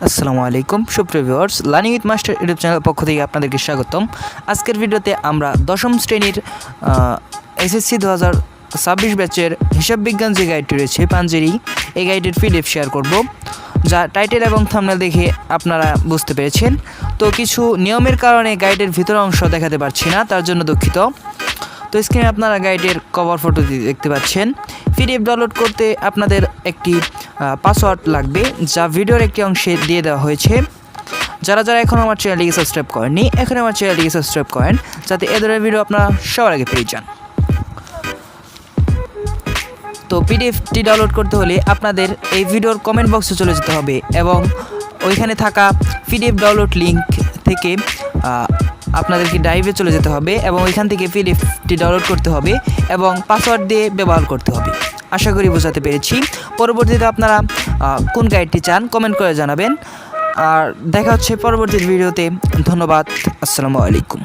আসসালামু আলাইকুম সুপ্রিয় viewers, learning with master YouTube চ্যানেলের পক্ষ থেকে আপনাদেরকে স্বাগতম। আজকের ভিডিওতে আমরা দশম শ্রেণীর এসএসসি 2026 ব্যাচের হিসাব বিজ্ঞান যে গাইডটি রয়েছে পাঞ্জেরি, এই গাইডের পিডিএফ শেয়ার করব, যা টাইটেল এবং থাম্বনেল দেখে আপনারা বুঝতে পেরেছেন। তো কিছু নিয়মের কারণে গাইডের ভিতর অংশ দেখাতে পারছি না, তার জন্য দুঃখিত। তো স্ক্রিনে আপনারা গাইডের কভার ফটো দেখতে পাচ্ছেন। পিডিএফ ডাউনলোড করতে আপনাদের একটি পাসওয়ার্ড লাগবে, যা ভিডিওর একটি অংশে দিয়ে দেওয়া হয়েছে। যারা এখন আমার চ্যানেলটিকে সাবস্ক্রাইব করেননি, এখন আমার চ্যানেলটিকে সাবস্ক্রাইব করেন, যাতে এ ধরনের ভিডিও আপনারা সবার আগে পেয়ে যান। তো পিডিএফটি ডাউনলোড করতে হলে আপনাদের এই ভিডিওর কমেন্ট বক্সে চলে যেতে হবে এবং ওইখানে থাকা পিডিএফ ডাউনলোড লিঙ্ক থেকে আপনাদেরকে ড্রাইভে চলে যেতে হবে এবং ওইখান থেকে পিডিএফটি ডাউনলোড করতে হবে এবং পাসওয়ার্ড দিয়ে ব্যবহার করতে হবে। আশা করি বোঝাতে পেরেছি। পরবর্তীতে আপনারা কোন গাইডটি চান কমেন্ট করে জানাবেন। আর দেখা হচ্ছে পরবর্তী ভিডিওতে। ধন্যবাদ। আসসালামু আলাইকুম।